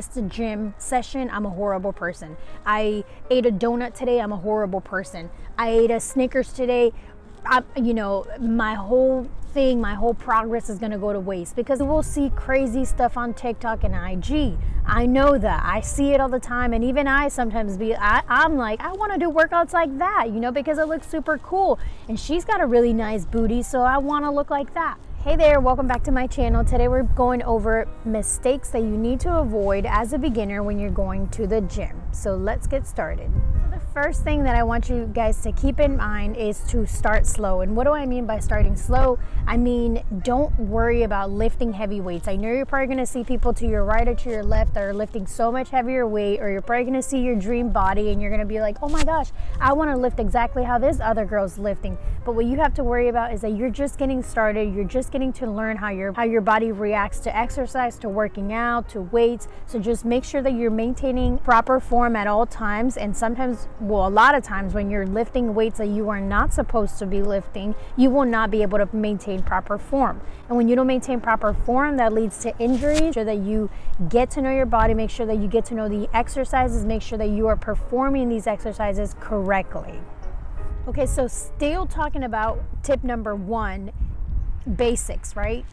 It's the gym session, I'm a horrible person. I ate a donut today, I'm a horrible person. I ate a Snickers today, my whole thing, my whole progress is gonna go to waste because we'll see crazy stuff on TikTok and IG. I know that. I see it all the time, and even I sometimes I'm like, I wanna do workouts like that, because it looks super cool. And she's got a really nice booty, so I wanna look like that. Hey there, welcome back to my channel. Today we're going over mistakes that you need to avoid as a beginner when you're going to the gym. So let's get started. The first thing that I want you guys to keep in mind is to start slow. And what do I mean by starting slow? I mean, don't worry about lifting heavy weights. I know you're probably gonna see people to your right or to your left that are lifting so much heavier weight, or you're probably gonna see your dream body and you're gonna be like, oh my gosh, I wanna lift exactly how this other girl's lifting. But what you have to worry about is that you're just getting started. You're just getting to learn how your body reacts to exercise, to working out, to weights. So just make sure that you're maintaining proper form at all times. And sometimes, well, a lot of times when you're lifting weights that you are not supposed to be lifting, you will not be able to maintain proper form. And when you don't maintain proper form, that leads to injuries. Make sure that you get to know your body, make sure that you get to know the exercises, make sure that you are performing these exercises correctly. Okay, so still talking about tip number one, basics, right?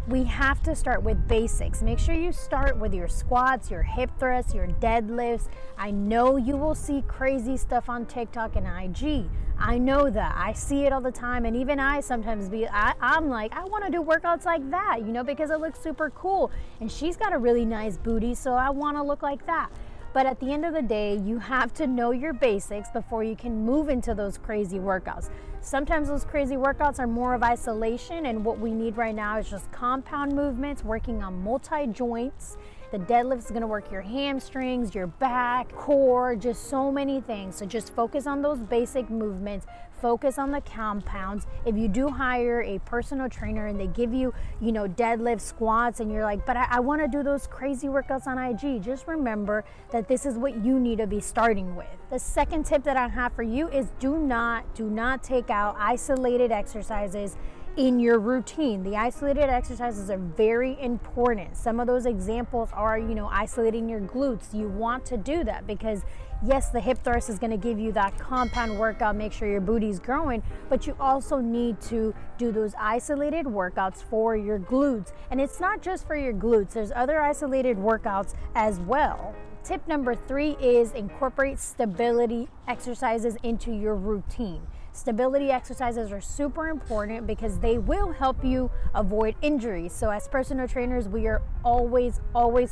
We have to start with basics. Make sure you start with your squats, your hip thrusts, your deadlifts. I know you will see crazy stuff on TikTok and IG. I know that. I see it all the time, and even I sometimes I'm like, I want to do workouts like that, because it looks super cool. And she's got a really nice booty, so I want to look like that. But at the end of the day, you have to know your basics before you can move into those crazy workouts. Sometimes those crazy workouts are more of isolation, and what we need right now is just compound movements, working on multi-joints. The deadlift is gonna work your hamstrings, your back, core, just so many things. So just focus on those basic movements, focus on the compounds. If you do hire a personal trainer and they give you, deadlift, squats, and you're like, but I wanna do those crazy workouts on IG, just remember that this is what you need to be starting with. The second tip that I have for you is do not take out isolated exercises in your routine. The isolated exercises are very important. Some of those examples are, isolating your glutes. You want to do that because yes, the hip thrust is going to give you that compound workout, make sure your booty's growing, but you also need to do those isolated workouts for your glutes. And it's not just for your glutes. There's other isolated workouts as well. Tip number 3 is incorporate stability exercises into your routine. Stability exercises are super important because they will help you avoid injuries. So as personal trainers, we are always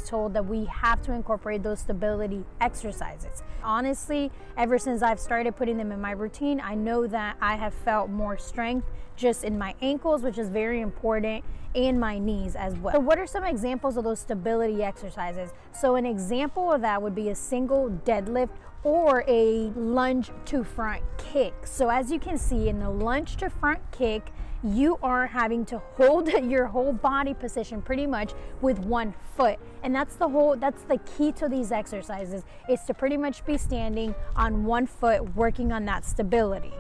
told that we have to incorporate those stability exercises. Honestly, ever since I've started putting them in my routine, I know that I have felt more strength just in my ankles, which is very important, and my knees as well. So what are some examples of those stability exercises? So an example of that would be a single deadlift or a lunge to front kick. So as you can see in the lunge to front kick, you are having to hold your whole body position pretty much with one foot. And that's the key to these exercises, is to pretty much be standing on one foot, working on that stability.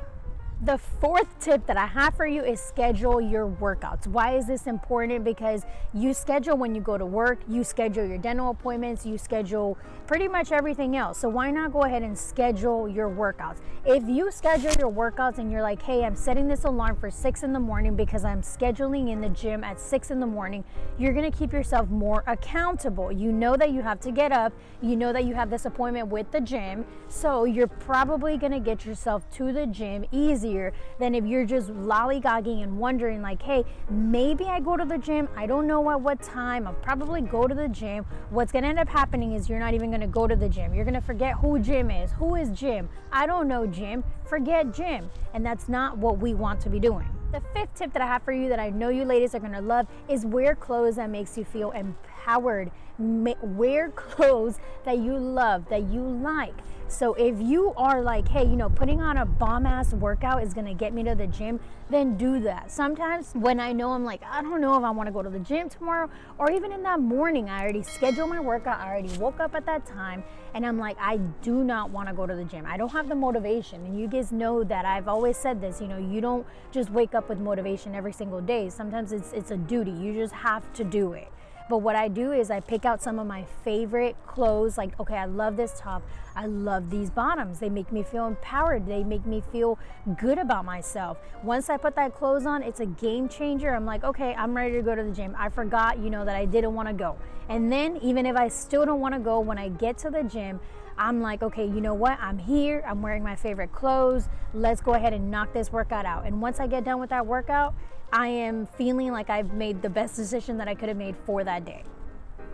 The fourth tip that I have for you is schedule your workouts. Why is this important? Because you schedule when you go to work, you schedule your dental appointments, you schedule pretty much everything else. So why not go ahead and schedule your workouts? If you schedule your workouts and you're like, hey, I'm setting this alarm for 6 in the morning because I'm scheduling in the gym at 6 in the morning, you're gonna keep yourself more accountable. You know that you have to get up, you know that you have this appointment with the gym, so you're probably gonna get yourself to the gym easier than if you're just lollygagging and wondering like, hey, maybe I go to the gym, I don't know at what time, I'll probably go to the gym. What's gonna end up happening is you're not even gonna go to the gym. You're gonna forget who gym is. Who is gym? I don't know gym. Forget gym. And that's not what we want to be doing. The fifth tip that I have for you that I know you ladies are gonna love is wear clothes that makes you feel empowered. Wear clothes that you love, that you like. So if you are like, hey, putting on a bomb ass workout is gonna get me to the gym, then do that. Sometimes when I know I'm like, I don't know if I wanna go to the gym tomorrow, or even in that morning, I already scheduled my workout, I already woke up at that time, and I'm like, I do not wanna go to the gym. I don't have the motivation. And you guys know that I've always said this, you don't just wake up with motivation every single day. Sometimes it's a duty. You just have to do it. But what I do is I pick out some of my favorite clothes. Like, okay, I love this top. I love these bottoms. They make me feel empowered. They make me feel good about myself. Once I put that clothes on, it's a game changer. I'm like, okay, I'm ready to go to the gym. I forgot, that I didn't want to go. And then even if I still don't want to go, when I get to the gym, I'm like, okay, you know what? I'm here. I'm wearing my favorite clothes. Let's go ahead and knock this workout out. And once I get done with that workout, I am feeling like I've made the best decision that I could have made for that day.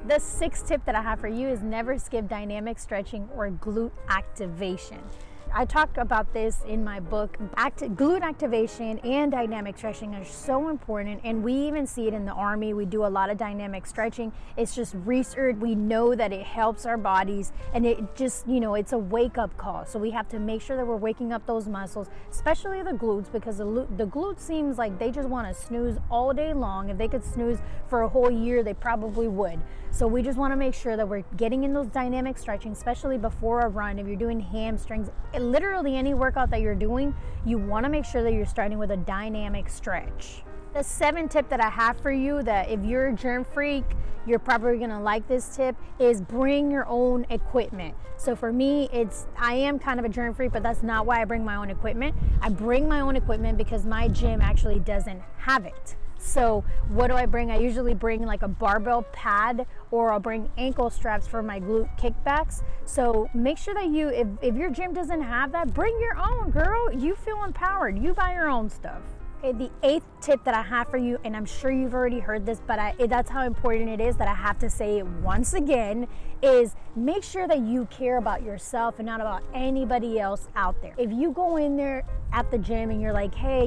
The sixth tip that I have for you is never skip dynamic stretching or glute activation. I talk about this in my book. Glute activation and dynamic stretching are so important, and we even see it in the Army. We do a lot of dynamic stretching. It's just research. We know that it helps our bodies, and it just, it's a wake-up call. So we have to make sure that we're waking up those muscles, especially the glutes, because the glutes seems like they just want to snooze all day long. If they could snooze for a whole year, they probably would. So we just want to make sure that we're getting in those dynamic stretching, especially before a run. If you're doing hamstrings, literally any workout that you're doing, you want to make sure that you're starting with a dynamic stretch. The seventh tip that I have for you, that if you're a germ freak, you're probably going to like this tip, is bring your own equipment. So for me, I am kind of a germ freak, but that's not why I bring my own equipment. I bring my own equipment because my gym actually doesn't have it. So what do I bring? I usually bring like a barbell pad, or I'll bring ankle straps for my glute kickbacks. So make sure that if your gym doesn't have that, bring your own, girl. You feel empowered. You buy your own stuff. Okay, the eighth tip that I have for you, and I'm sure you've already heard this, but that's how important it is that I have to say it once again, is make sure that you care about yourself and not about anybody else out there. If you go in there at the gym and you're like, hey,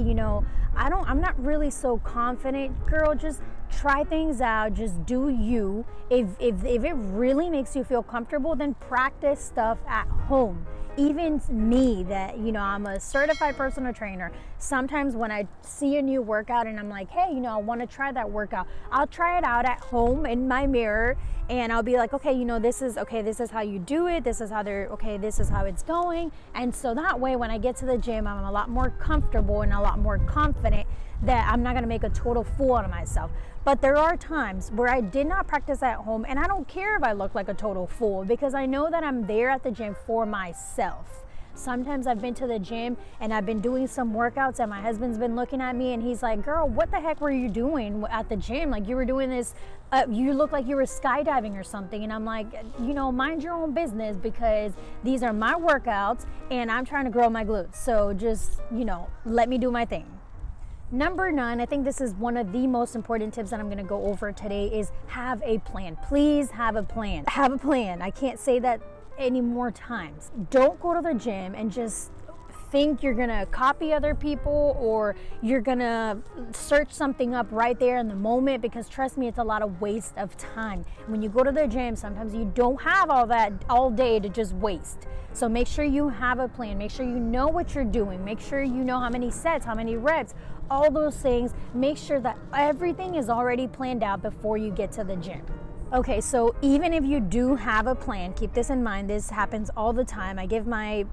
I'm not really so confident, girl, just try things out, just do you. If it really makes you feel comfortable, then practice stuff at home. Even me, that I'm a certified personal trainer, sometimes when I see a new workout and I'm like, hey, I want to try that workout, I'll try it out at home in my mirror, and I'll be like, okay, this is how you do it, this is how it's going. And so that way, when I get to the gym, I'm a lot more comfortable and a lot more confident that I'm not going to make a total fool out of myself. But there are times where I did not practice at home, and I don't care if I look like a total fool, because I know that I'm there at the gym for myself. Sometimes I've been to the gym and I've been doing some workouts, and my husband's been looking at me and he's like, girl, what the heck were you doing at the gym? Like, you were doing this, you look like you were skydiving or something. And I'm like, mind your own business, because these are my workouts and I'm trying to grow my glutes. So just, let me do my thing. Number 9, I think this is one of the most important tips that I'm going to go over today, is have a plan. Please have a plan. Have a plan. I can't say that any more times. Don't go to the gym and just think you're gonna copy other people, or you're gonna search something up right there in the moment, because trust me, it's a lot of waste of time. When you go to the gym, sometimes you don't have all that all day to just waste. So make sure you have a plan. Make sure you know what you're doing. Make sure you know how many sets, how many reps, all those things. Make sure that everything is already planned out before you get to the gym. Okay, so even if you do have a plan, keep this in mind. This happens all the time. I give my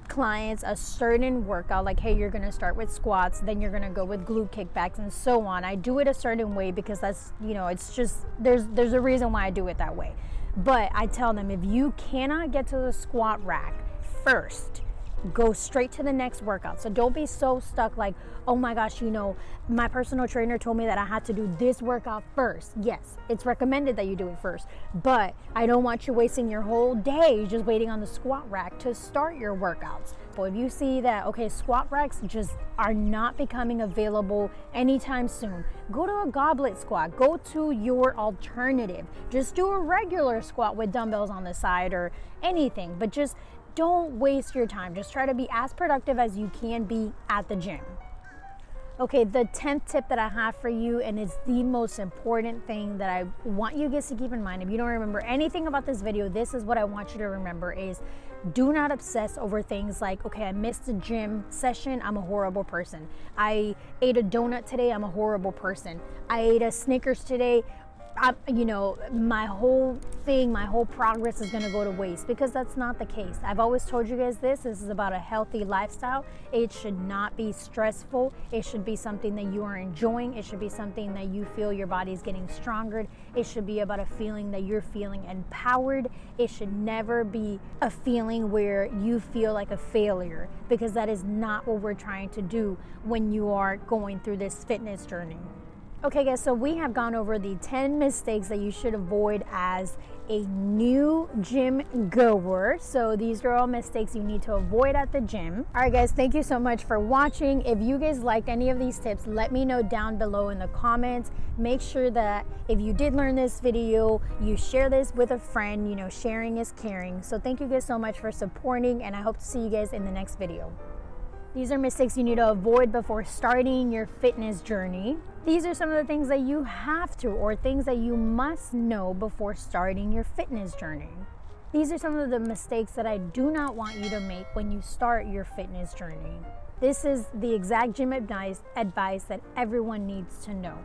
clients a certain workout, like, hey, you're going to start with squats, then you're going to go with glute kickbacks, and so on. I do it a certain way because that's, it's just, there's a reason why I do it that way. But I tell them, if you cannot get to the squat rack first, go straight to the next workout. So don't be so stuck like, oh my gosh, my personal trainer told me that I had to do this workout first. Yes, it's recommended that you do it first, but I don't want you wasting your whole day just waiting on the squat rack to start your workouts. But if you see that, okay, squat racks just are not becoming available anytime soon, go to a goblet squat. Go to your alternative. Just do a regular squat with dumbbells on the side or anything, but just don't waste your time. Just try to be as productive as you can be at the gym. Okay, the 10th tip that I have for you, and it's the most important thing that I want you guys to keep in mind. If you don't remember anything about this video, this is what I want you to remember, is do not obsess over things like, okay, I missed a gym session, I'm a horrible person. I ate a donut today, I'm a horrible person. I ate a Snickers today, my whole thing, my whole progress is going to go to waste, because that's not the case. I've always told you guys this is about a healthy lifestyle. It should not be stressful. It should be something that you are enjoying. It should be something that you feel your body is getting stronger. It should be about a feeling that you're feeling empowered. It should never be a feeling where you feel like a failure, because that is not what we're trying to do when you are going through this fitness journey. Okay guys, so we have gone over the 10 mistakes that you should avoid as a new gym goer. So these are all mistakes you need to avoid at the gym. All right guys, thank you so much for watching. If you guys liked any of these tips, let me know down below in the comments. Make sure that if you did learn this video, you share this with a friend. You know, sharing is caring. So thank you guys so much for supporting, and I hope to see you guys in the next video. These are mistakes you need to avoid before starting your fitness journey. These are some of the things that you have to, or things that you must know before starting your fitness journey. These are some of the mistakes that I do not want you to make when you start your fitness journey. This is the exact gym advice that everyone needs to know.